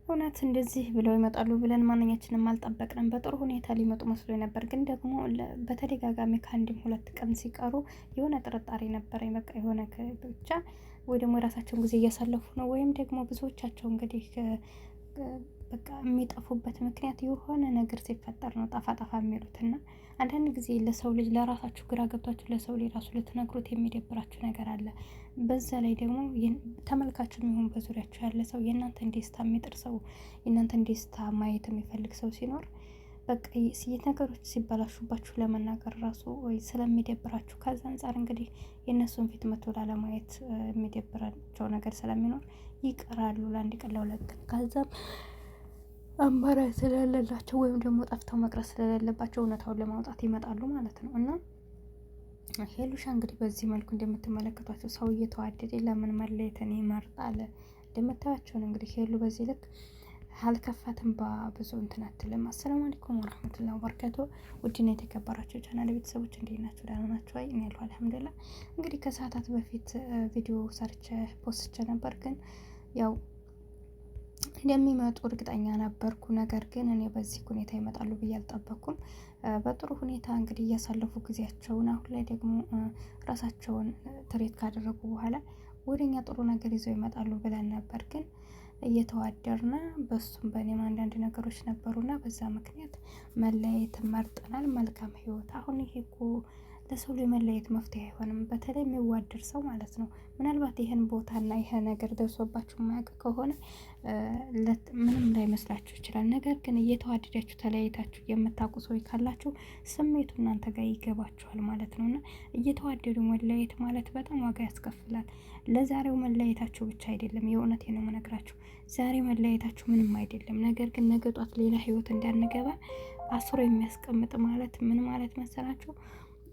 እውነት እንደዚህ ብለው ይመጣሉ ብለን ማንኛችንም አልጠበቅንም። በጥሩ ሁኔታ ሊመጡ መስሎ ነበር፣ ግን ደግሞ በተደጋጋሚ ከአንድም ሁለት ቀን ሲቀሩ የሆነ ጥርጣሬ ነበረኝ። በቃ የሆነ ብቻ ወይ ደግሞ የራሳቸውን ጊዜ እያሳለፉ ነው፣ ወይም ደግሞ ብዙዎቻቸው እንግዲህ በቃ የሚጠፉበት ምክንያት የሆነ ነገር ሲፈጠር ነው ጠፋ ጠፋ የሚሉትና አንዳንድ ጊዜ ለሰው ልጅ ለራሳችሁ ግራ ገብታችሁ ለሰው ልጅ ራሱ ልትነግሩት የሚደብራችሁ ነገር አለ። በዛ ላይ ደግሞ ተመልካችሁ የሚሆን በዙሪያችሁ ያለ ሰው የእናንተን ደስታ የሚጥር ሰው የእናንተን ደስታ ማየት የሚፈልግ ሰው ሲኖር በቃ ነገሮች ሲበላሹባችሁ ለመናገር ራሱ ወይ ስለሚደብራችሁ ከዛ አንጻር እንግዲህ የእነሱን ፊት መቶ ላለማየት የሚደብራቸው ነገር ስለሚኖር ይቀራሉ ለአንድ ቀን ለሁለት ቀን። ከዛም አማራጭ ስለሌላቸው ወይም ደግሞ ጠፍተው መቅረት ስለሌለባቸው እውነታውን ለማውጣት ይመጣሉ ማለት ነው። እና ሄሉሻ እንግዲህ በዚህ መልኩ እንደምትመለከቷቸው ሰው እየተዋደደ ለምን መለየትን ይመርጣል? እንደምታያቸው ነው እንግዲህ ሄሉ በዚህ ልክ አልከፋትም በብዙ እንትን አትልም። አሰላሙ አለይኩም ወራህመቱላሂ ወበረካቱ። ውድና የተከበራችሁ ቻናል ቤተሰቦች እንዴት ናችሁ? ደህና ናችሁ? እኔ ያለው አልሐምዱሊላህ። እንግዲህ ከሰዓታት በፊት ቪዲዮ ሰርቼ ፖስቼ ነበር፣ ግን ያው እንደሚመጡ እርግጠኛ ነበርኩ። ነገር ግን እኔ በዚህ ሁኔታ ይመጣሉ ብዬ አልጠበኩም። በጥሩ ሁኔታ እንግዲህ እያሳለፉ ጊዜያቸውን አሁን ላይ ደግሞ ራሳቸውን ትሬት ካደረጉ በኋላ ወደኛ ጥሩ ነገር ይዘው ይመጣሉ ብለን ነበር፣ ግን እየተዋደርና በሱም በእኔም አንዳንድ ነገሮች ነበሩና በዛ ምክንያት መለያየት መርጠናል። መልካም ህይወት። አሁን ይሄ እኮ ለሰው ላይ መለየት መፍትሄ አይሆንም፣ በተለይ የሚዋደር ሰው ማለት ነው። ምናልባት ይህን ቦታና ይሄ ነገር ደርሶባችሁ የማያውቅ ከሆነ ምንም ላይመስላችሁ ይችላል። ነገር ግን እየተዋደዳችሁ ተለያይታችሁ የምታውቁ ሰዎች ካላችሁ ስሜቱ እናንተ ጋር ይገባችኋል ማለት ነው። እና እየተዋደዱ መለየት ማለት በጣም ዋጋ ያስከፍላል። ለዛሬው መለየታችሁ ብቻ አይደለም፣ የእውነቴ ነው የምነግራችሁ። ዛሬ መለየታችሁ ምንም አይደለም፣ ነገር ግን ነገ ጧት ሌላ ህይወት እንዳንገባ አስሮ የሚያስቀምጥ ማለት ምን ማለት መሰላችሁ?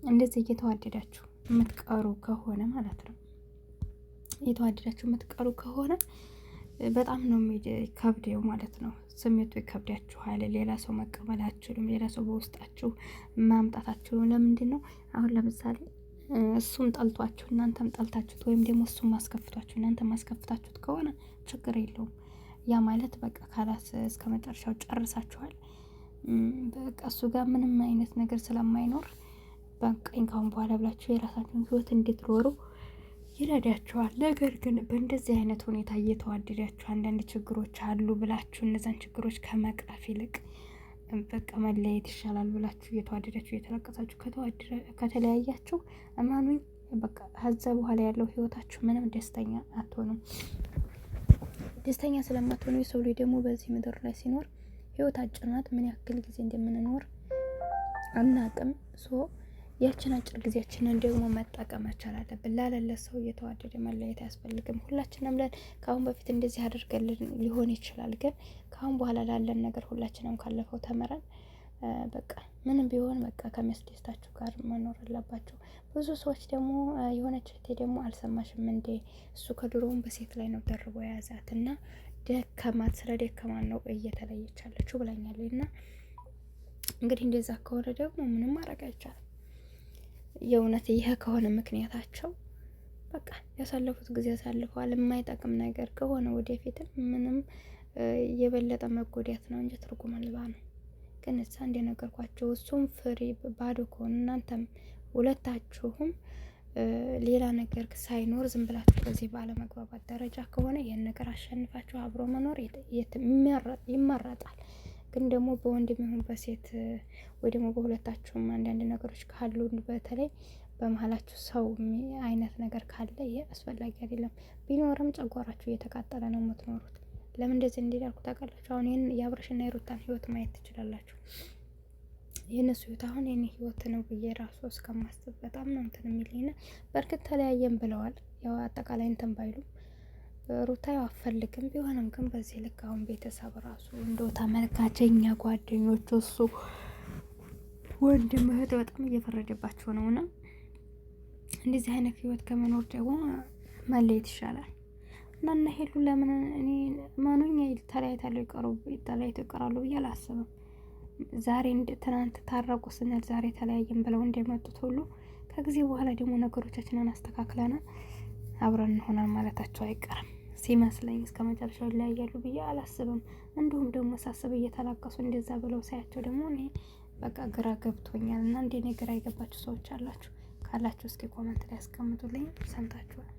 እንደዚህ እየተዋደዳችሁ የምትቀሩ ከሆነ ማለት ነው፣ እየተዋደዳችሁ የምትቀሩ ከሆነ በጣም ነው የሚከብደው ማለት ነው። ስሜቱ ይከብዳችኋል። ሌላ ሰው መቀበል አትችሉም። ሌላ ሰው በውስጣችሁ ማምጣት አትችሉም። ለምንድን ነው? አሁን ለምሳሌ እሱም ጠልቷችሁ እናንተም ጠልታችሁት፣ ወይም ደግሞ እሱም ማስከፍቷችሁ እናንተም ማስከፍታችሁት ከሆነ ችግር የለውም። ያ ማለት በቃ ካላስ እስከ መጨረሻው ጨርሳችኋል። በቃ እሱ ጋር ምንም አይነት ነገር ስለማይኖር በቃኝ ካሁን በኋላ ብላችሁ የራሳችሁን ህይወት እንድትኖሩ ይረዳችኋል። ነገር ግን በእንደዚህ አይነት ሁኔታ እየተዋደዳችሁ አንዳንድ ችግሮች አሉ ብላችሁ እነዛን ችግሮች ከመቅረፍ ይልቅ በቃ መለየት ይሻላል ብላችሁ እየተዋደዳችሁ እየተለቀሳችሁ ከተለያያችሁ እማኑኝ በቃ ከዛ በኋላ ያለው ህይወታችሁ ምንም ደስተኛ አትሆኑም። ደስተኛ ስለማትሆኑ የሰው ልጅ ደግሞ በዚህ ምድር ላይ ሲኖር ህይወት አጭር ናት። ምን ያክል ጊዜ እንደምንኖር አናቅም። ያችን አጭር ጊዜያችንን ደግሞ መጠቀም መቻል አለብን። ላለለ ሰው እየተዋደደ መለየት አያስፈልግም። ሁላችንም ከአሁን በፊት እንደዚህ አድርገልን ሊሆን ይችላል፣ ግን ከአሁን በኋላ ላለን ነገር ሁላችንም ካለፈው ተምረን በቃ ምንም ቢሆን በቃ ከሚያስደስታችሁ ጋር መኖር አለባቸው። ብዙ ሰዎች ደግሞ የሆነች እህቴ ደግሞ አልሰማሽም እንዴ እሱ ከድሮውን በሴት ላይ ነው ደርቦ የያዛት እና ደከማት፣ ስለ ደከማን ነው እየተለየቻለችው ብላኛለች። እና እንግዲህ እንደዛ ከሆነ ደግሞ ምንም ማድረግ አይቻልም። የእውነት ይሄ ከሆነ ምክንያታቸው በቃ ያሳለፉት ጊዜ አሳልፈዋል። የማይጠቅም ነገር ከሆነ ወደፊትም ምንም የበለጠ መጎዳት ነው እንጂ ትርጉም አልባ ነው። ግን እዛ እንደነገርኳቸው እሱም ፍሬ ባዶ ከሆነ እናንተም ሁለታችሁም ሌላ ነገር ሳይኖር ዝም ብላችሁ በዚህ ባለመግባባት ደረጃ ከሆነ ይህን ነገር አሸንፋችሁ አብሮ መኖር ይመረጣል። ግን ደግሞ በወንድም ይሁን በሴት ወይ ደግሞ በሁለታችሁም አንዳንድ ነገሮች ካሉ በተለይ በመሀላችሁ ሰው አይነት ነገር ካለ ይሄ አስፈላጊ አይደለም። ቢኖርም ጨጓራችሁ እየተቃጠለ ነው የምትኖሩት። ለምን እንደዚህ እንዲላልኩ ታውቃላችሁ? አሁን ይህን የአብርሽና የሩታን ህይወት ማየት ትችላላችሁ። የእነሱ ህይወት አሁን የኔ ህይወት ነው ብዬ ራሱ እስከማስብ በጣም ነው እንትን የሚለኝና በእርግጥ ተለያየን ብለዋል። ያው አጠቃላይ እንትን ባይሉም ሩታ ያው አፈልግም ቢሆንም ግን በዚህ ልክ አሁን ቤተሰብ ራሱ እንደው ተመልካቸኛ ጓደኞቹ እሱ ወንድም እህት በጣም እየፈረደባቸው ነውና እንደዚህ አይነት ህይወት ከመኖር ደግሞ መለየት ይሻላል። እና ሄሉ ለምን እኔ ማኑኛ ተለያይተው ይቀራሉ ብዬ አላስብም። ዛሬ ትናንት ታረቁ ስንል ዛሬ ተለያየን ብለው እንደመጡት ሁሉ ከጊዜ በኋላ ደግሞ ነገሮቻችንን አስተካክለናል አብረን እንሆናል ማለታቸው አይቀርም። ሲመስለኝ እስከ መጨረሻው ይለያያሉ ብዬ አላስብም። እንዲሁም ደግሞ ሳስብ እየተላቀሱ እንደዛ ብለው ሳያቸው ደግሞ እኔ በቃ ግራ ገብቶኛል። እና እንደኔ ግራ የገባችሁ ሰዎች ካላችሁ እስኪ ኮመንት ላይ ያስቀምጡልኝ። ሰምታችኋል።